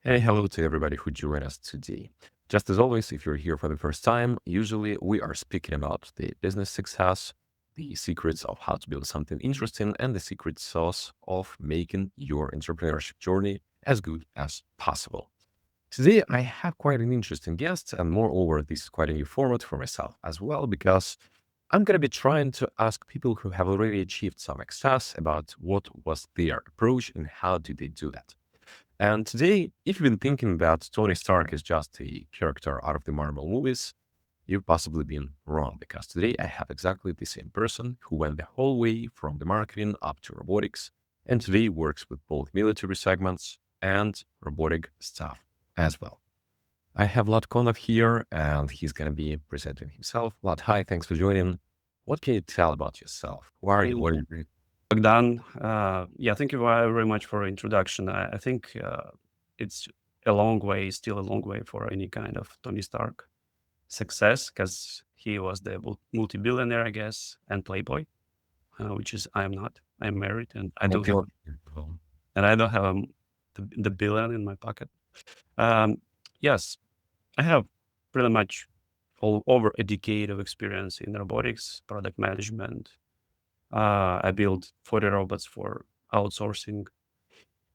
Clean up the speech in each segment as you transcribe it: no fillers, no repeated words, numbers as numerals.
Hey, hello to everybody who joined us today. Just as always, if you're here for the first time, usually we are speaking about the business success, the secrets of how to build something interesting, and the secret sauce of making your entrepreneurship journey as good as possible. Today, I have quite an interesting guest, and moreover, this is quite a new format for myself as well, because I'm going to be trying to ask people who have already achieved some success about what was their approach and how did they do that. And today, if you've been thinking that Tony Stark is just a character out of the Marvel movies, you've possibly been wrong because today I have exactly the same person who went the whole way from the marketing up to robotics and today works with both military segments and robotic stuff as well. I have Vlad Konov here and he's going to be presenting himself. Vlad, hi, thanks for joining. What can you tell about yourself? Who are you? Thank What are you, you doing? Bogdan. Yeah, thank you very much for introduction. I think it's a long way, still a long way for any kind of Tony Stark success because he was the multi-billionaire, I guess, and playboy, which is I'm not. I'm married and I don't have, the billion in my pocket. Um, yes, I have pretty much all over a decade of experience in robotics, product management. I built 40 robots for outsourcing,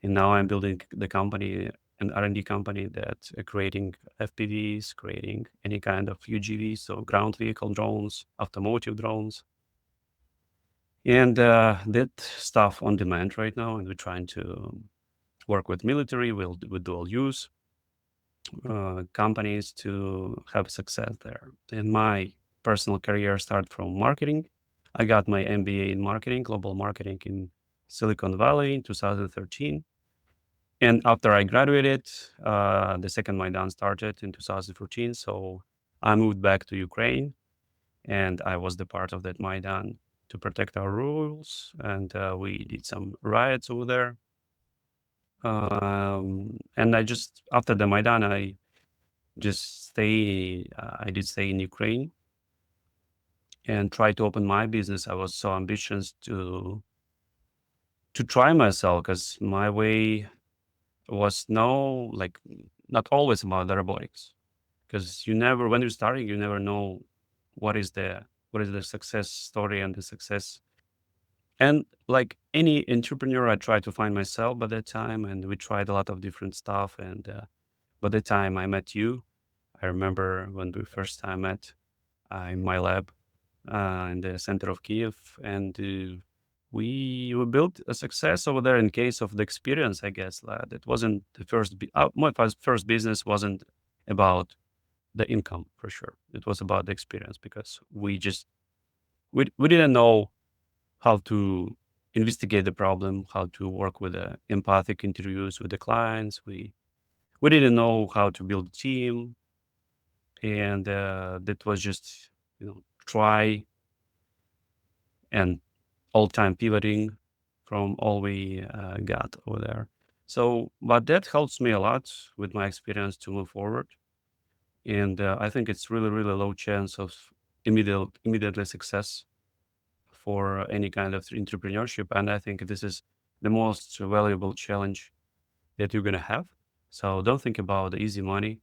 and now I'm building the company, an R&D company that creating FPVs, creating any kind of UGVs, so ground vehicle drones, automotive drones, and that stuff on demand right now. And we're trying to work with military, with dual use companies to have success there. And my personal career started from marketing. I got my MBA in marketing, global marketing in Silicon Valley in 2013. And after I graduated, the second Maidan started in 2014. So I moved back to Ukraine and I was the part of that Maidan to protect our rules. And we did some riots over there. And after the Maidan, I did stay in Ukraine and try to open my business. I was so ambitious to try myself because my way was not always about the robotics. Because when you're starting, you never know what is the success story and the success. And like any entrepreneur, I tried to find myself by that time, and we tried a lot of different stuff. And by the time I met you, I remember when we first time met in my lab in the center of Kiev, and we built a success over there in case of the experience. I guess it wasn't the my first business wasn't about the income for sure. It was about the experience because we didn't know how to investigate the problem, how to work with the empathic interviews with the clients. We didn't know how to build a team, and that was just try and all time pivoting from all we got over there. So, but that helps me a lot with my experience to move forward. And I think it's really, really low chance of immediately success for any kind of entrepreneurship. And I think this is the most valuable challenge that you're gonna have. So don't think about the easy money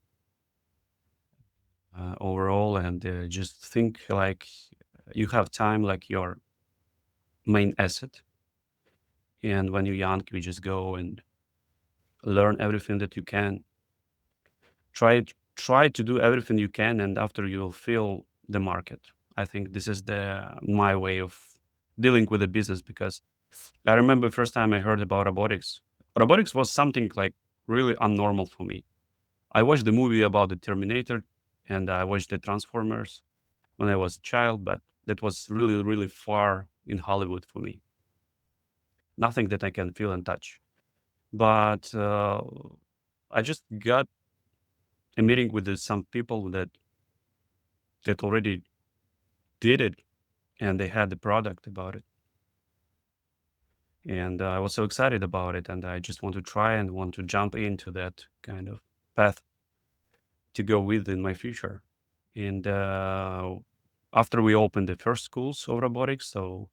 overall, and just think like you have time like your main asset. And when you're young, you just go and learn everything that you can. Try to do everything you can, and after you'll feel the market. I think this is my way of dealing with the business because I remember first time I heard about robotics. Robotics was something like really unnormal for me. I watched the movie about the Terminator and I watched the Transformers when I was a child, but that was really, really far in Hollywood for me. Nothing that I can feel and touch. But I just got a meeting with some people that already did it and they had the product about it. And I was so excited about it, and I just want to try and want to jump into that kind of path to go with in my future. And after we opened the first schools of robotics, so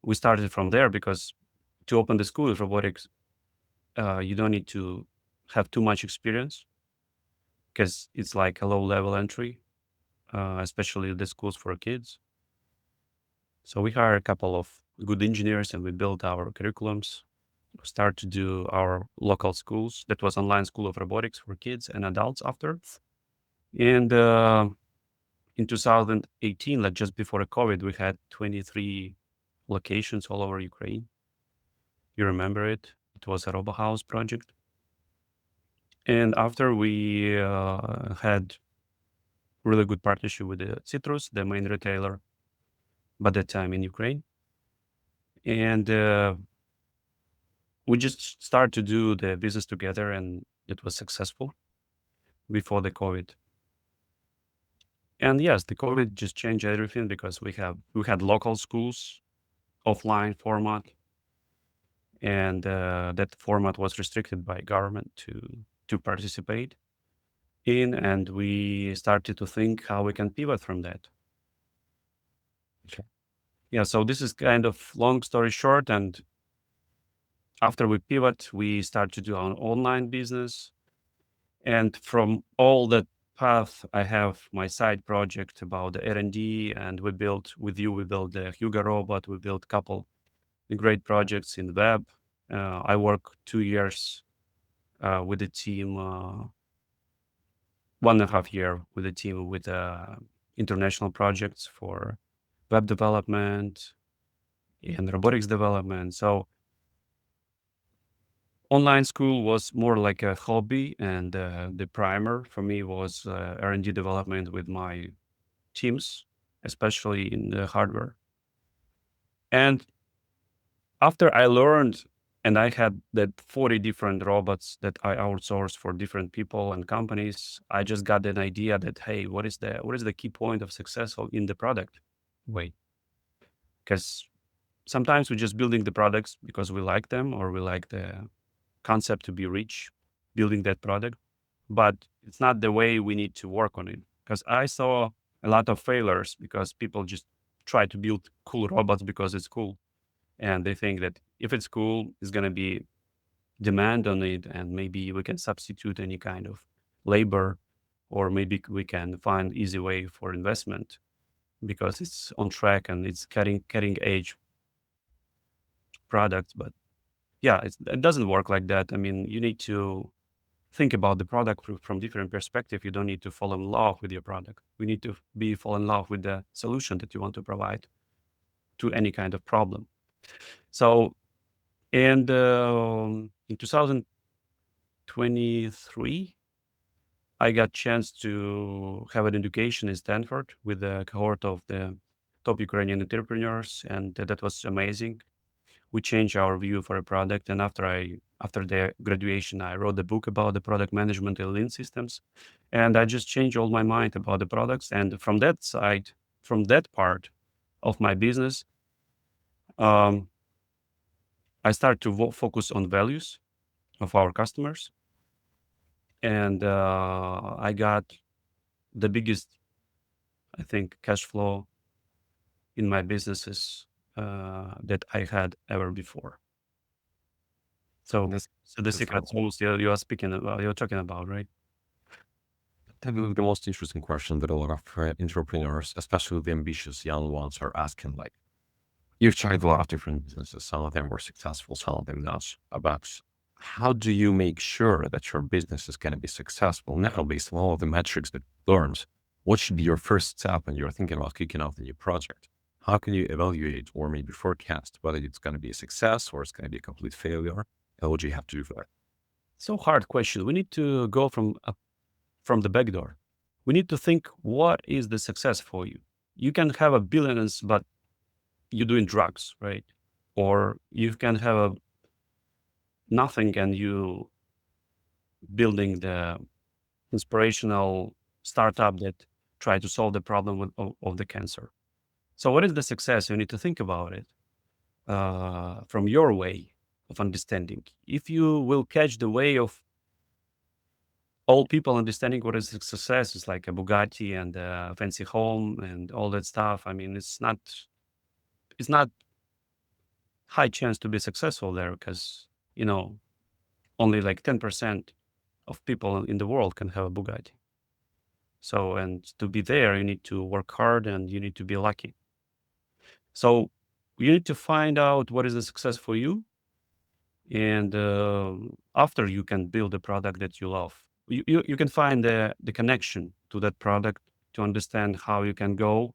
we started from there because to open the school of robotics, you don't need to have too much experience because it's like a low level entry, especially the schools for kids. So we hired a couple of good engineers and we built our curriculums. We started to do our local schools. That was online school of robotics for kids and adults after. And in 2018, like just before the COVID, we had 23 locations all over Ukraine. You remember it? It was a Robo House project. And after we had really good partnership with the Citrus, the main retailer by that time in Ukraine. And we just started to do the business together and it was successful before the COVID. And yes, the COVID just changed everything because we had local schools, offline format, and that format was restricted by government to participate in, and we started to think how we can pivot from that. Okay. Yeah, so this is kind of long story short, and after we pivot, we start to do our online business. And from all that path, I have my side project about the R&D, and we built the Hugo robot. We built a couple great projects in web. I work 2 years with the team, 1.5 year with the team with international projects for web development and robotics development. So online school was more like a hobby, and the primer for me was R&D development with my teams, especially in the hardware. And after I learned, and I had that 40 different robots that I outsourced for different people and companies, I just got an idea that, hey, what is the key point of success in the product? Wait, because sometimes we're just building the products because we like them or we like the concept to be rich, building that product, but it's not the way we need to work on it. Because I saw a lot of failures because people just try to build cool robots because it's cool. And they think that if it's cool, it's going to be demand on it. And maybe we can substitute any kind of labor, or maybe we can find easy way for investment because it's on track and it's cutting edge product. But yeah, it doesn't work like that. I mean, you need to think about the product from different perspective. You don't need to fall in love with your product. We need to fall in love with the solution that you want to provide to any kind of problem. So, and in 2023, I got chance to have an education in Stanford with a cohort of the top Ukrainian entrepreneurs, and that was amazing. We changed our view for a product, and after the graduation, I wrote a book about the product management and lean systems, and I just changed all my mind about the products. And from that side, from that part of my business, um, I started to focus on values of our customers, and I got the biggest, I think, cash flow in my businesses that I had ever before. So, That's so the secret beautiful. sauce you're talking about, right? Probably the most interesting question that a lot of entrepreneurs, especially the ambitious young ones, are asking. Like, you've tried a lot of different businesses. Some of them were successful, some of them not. But how do you make sure that your business is going to be successful now based on all of the metrics that you learned? What should be your first step when you're thinking about kicking off the new project? How can you evaluate or maybe forecast whether it's going to be a success or it's going to be a complete failure? And what do you have to do for that? So hard question. We need to go from the back door. We need to think what is the success for you. You can have a billions, but you're doing drugs, right? Or you can have a nothing and you building the inspirational startup that try to solve the problem of the cancer. So what is the success? You need to think about it from your way of understanding. If you will catch the way of all people understanding what is success, is like a Bugatti and a fancy home and all that stuff. I mean, it's not high chance to be successful there because only like 10% of people in the world can have a Bugatti. So, and to be there, you need to work hard and you need to be lucky. So you need to find out what is the success for you, and after you can build a product that you love. You can find the connection to that product to understand how you can go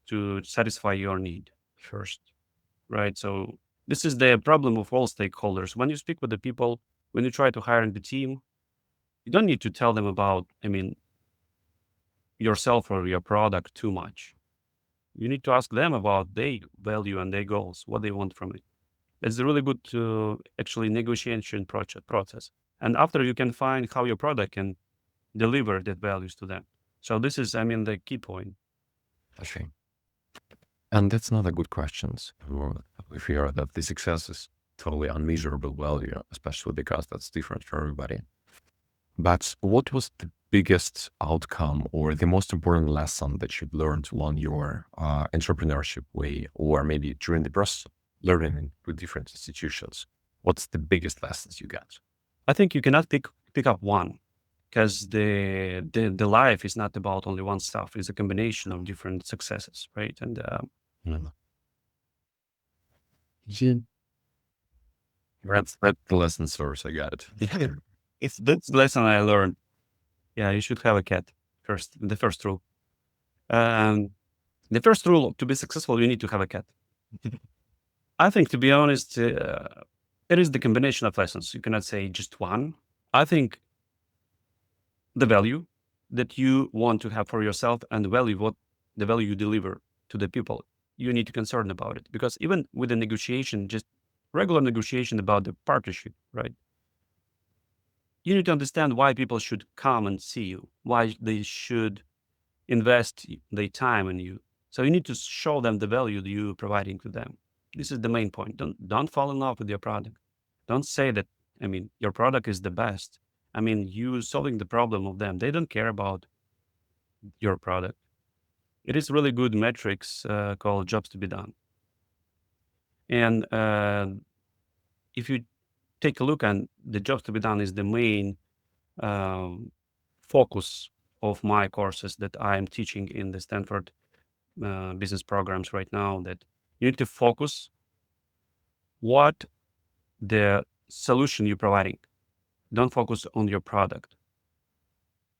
to satisfy your need first, right? So this is the problem of all stakeholders. When you speak with the people, when you try to hire the team, you don't need to tell them about, I mean, yourself or your product too much. You need to ask them about their value and their goals, what they want from it. It's a really good actually negotiation process. And after you can find how your product can deliver that values to them. So this is, I mean, the key point. Okay. And that's not a good question. We fear that the success is totally unmeasurable value, especially because that's different for everybody. But what was the biggest outcome or the most important lesson that you've learned along your entrepreneurship way, or maybe during the process of learning with different institutions? What's the biggest lessons you got? I think you cannot pick up one, because the life is not about only one stuff. It's a combination of different successes, right? And Mm. Yeah. That's the lesson source. I got it. it's that's the lesson I learned. Yeah, you should have a cat first. The first rule. Um, the first rule to be successful, you need to have a cat. I think, to be honest, it is the combination of lessons. You cannot say just one. I think the value that you want to have for yourself and the value you deliver to the people, you need to concern about it. Because even with the negotiation, just regular negotiation about the partnership, right? You need to understand why people should come and see you, why they should invest their time in you. So you need to show them the value that you're providing to them. This is the main point. Don't fall in love with your product. Don't say that, I mean, your product is the best. I mean, you solving the problem of them. They don't care about your product. It is really good metrics called jobs to be done. And if you take a look, and the jobs to be done is the main um, focus of my courses that I am teaching in the Stanford business programs right now, that you need to focus what the solution you're providing. Don't focus on your product.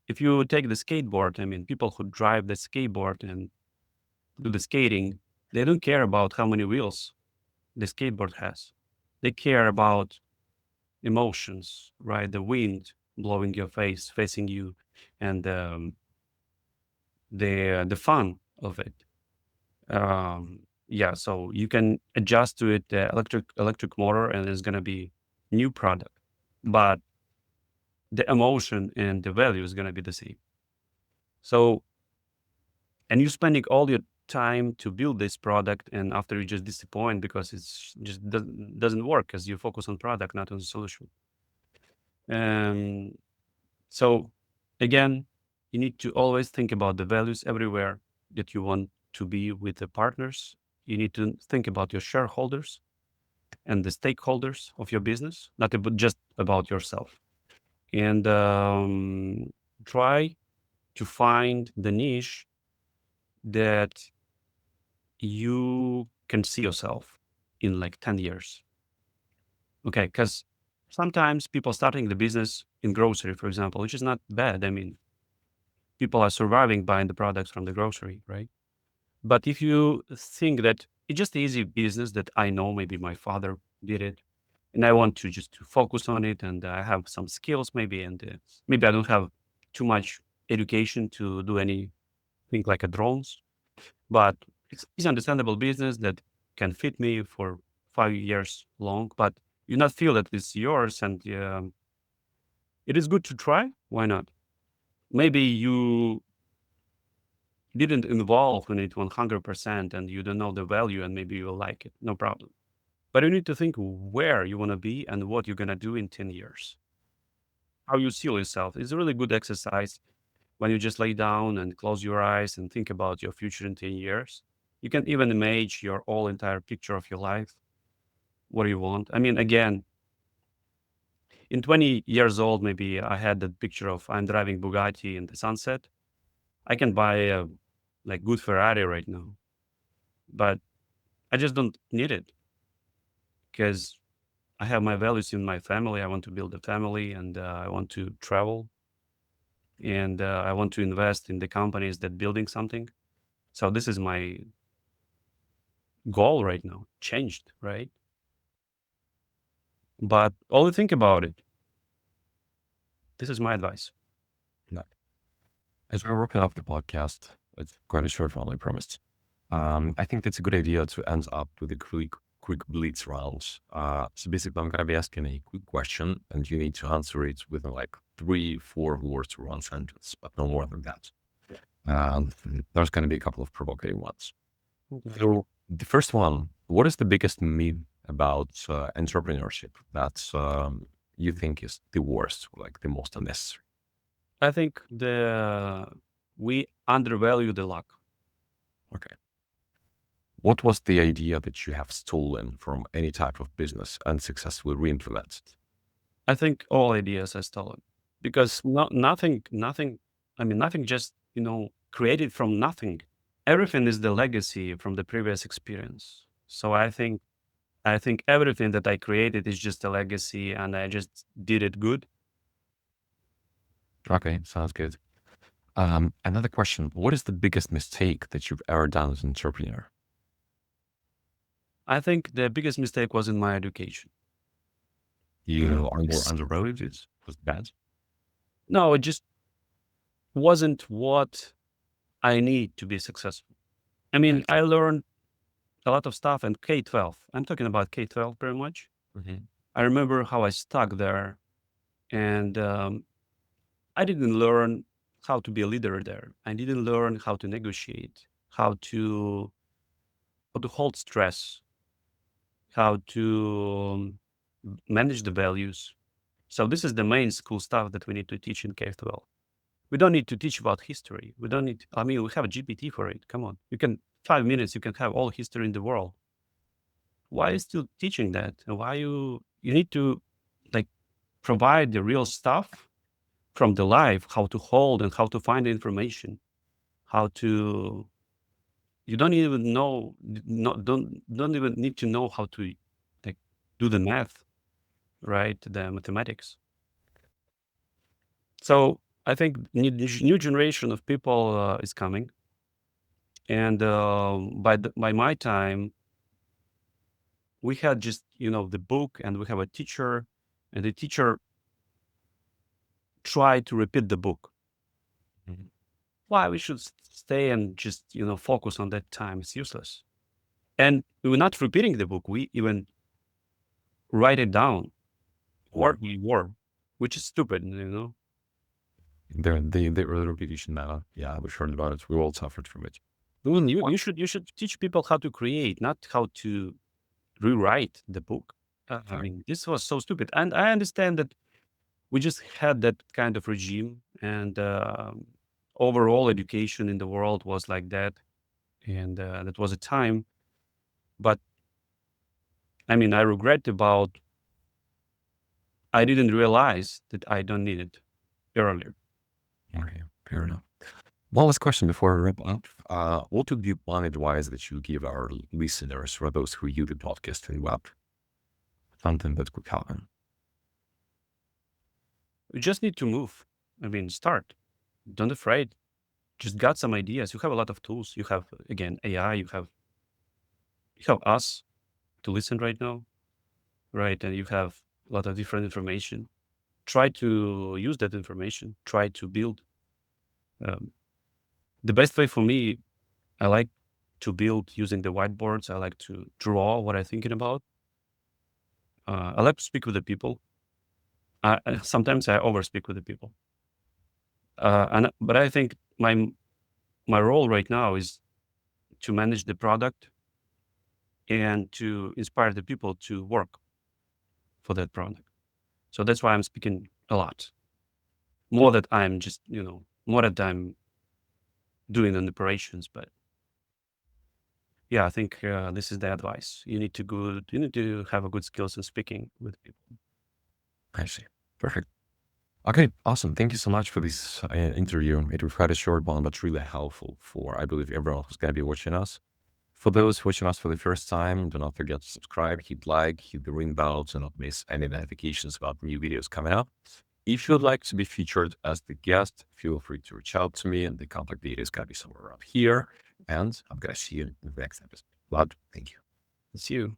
If you take the skateboard, I mean, people who drive the skateboard and do the skating, they don't care about how many wheels the skateboard has. They care about emotions, right? The wind blowing your face, facing you, and the fun of it. Yeah, so you can adjust to it the electric motor, and it's gonna be new product, but the emotion and the value is gonna be the same. So, and you're spending all your time to build this product, and after you just disappoint because it's just doesn't work because you focus on product, not on the solution. So again, you need to always think about the values everywhere that you want to be with the partners. You need to think about your shareholders and the stakeholders of your business, not just about yourself. And try to find the niche that you can see yourself in like 10 years. Okay, because sometimes people starting the business in grocery, for example, which is not bad. I mean, people are surviving buying the products from the grocery, right? But if you think that it's just easy business that I know, maybe my father did it, and I want to just to focus on it, and I have some skills maybe, and maybe I don't have too much education to do anything like a drones, but it's understandable business that can fit me for 5 years long, but you not feel that it's yours, and it is good to try. Why not? Maybe you didn't involve in it 100% and you don't know the value, and maybe you'll like it, no problem. But you need to think where you want to be and what you're going to do in 10 years. How you see yourself is a really good exercise when you just lay down and close your eyes and think about your future in 10 years. You can even imagine your whole entire picture of your life, what do you want. I mean, again, in 20 years old, maybe I had that picture of I'm driving Bugatti in the sunset. I can buy a like good Ferrari right now, but I just don't need it because I have my values in my family. I want to build a family, and I want to travel, and I want to invest in the companies that building something. So this is my goal right now. Changed, right? But only think about it. This is my advice. No. As we're wrapping up the podcast, it's quite a short one, I promised. I think that's a good idea to end up with a quick blitz round. So basically, I'm going to be asking a quick question, and you need to answer it within like 3-4 words or one sentence, but no more than that. Um, there's going to be a couple of provocative ones. So the first one, what is the biggest myth about entrepreneurship that you think is the worst, like the most unnecessary? I think we undervalue the luck. Okay. What was the idea that you have stolen from any type of business and successfully re-implemented? I think all ideas are stolen because nothing. I mean, nothing just created from nothing. Everything is the legacy from the previous experience. So I think everything that I created is just a legacy, and I just did it good. Okay, sounds good. Another question. What is the biggest mistake that you've ever done as an entrepreneur? I think the biggest mistake was in my education. You are more S- underrated? It was bad? No, it just wasn't what I need to be successful. I mean, Okay. I learned a lot of stuff in K-12. I'm talking about K-12 very much. Mhm. I remember how I stuck there, and I didn't learn how to be a leader there. I didn't learn how to negotiate, how to hold stress, how to manage the values. So this is the main school stuff that we need to teach in K-12. We don't need to teach about history. We don't need. I mean, we have a GPT for it. Come on, you can 5 minutes. You can have all history in the world. Why are you still teaching that? And why you need to like provide the real stuff from the life, how to hold and how to find the information, how to. You don't even know. Don't even need to know how to like do the math, right? The mathematics. So I think new generation of people is coming, and by my time, we had just the book, and we have a teacher, and the teacher tried to repeat the book. Mhm. Why we should stay and just focus on that time? It's useless. And we were not repeating the book. We even write it down word by word, which is stupid. The early repetition matter. Yeah, we've heard about it. We all suffered from it. You should teach people how to create, not how to rewrite the book. I Fair. mean, this was so stupid. And I understand that we just had that kind of regime, and overall education in the world was like that, and that was a time. But I mean, I regret about I didn't realize that I don't need it earlier. Okay, fair enough. One last question before I wrap up. What would be one advice that you give our listeners or those who use the podcast and web? Something that could happen. You just need to move. I mean, start. Don't afraid. Just got some ideas. You have a lot of tools. You have again AI. You have us to listen right now, right? And you have a lot of different information. Try to use that information. Try to build. Um, the best way for me, I like to build using the whiteboards. I like to draw what I'm thinking about. I like to speak with the people. Sometimes I overspeak with the people. But I think my role right now is to manage the product and to inspire the people to work for that product. So that's why I'm speaking a lot. More that I'm just, more that I'm doing the operations. But yeah, I think this is the advice. You need to have a good skills in speaking with people. I see. Perfect. Okay, awesome. Thank you so much for this interview. It was quite a short one, but really helpful for, I believe, everyone who's going to be watching us. For those watching us for the first time, do not forget to subscribe, hit like, hit the ring bell to not miss any notifications about new videos coming up. If you'd like to be featured as the guest, feel free to reach out to me, and the contact data is going to be somewhere around here. And I'm going to see you in the next episode. Vlad, thank you. It's you.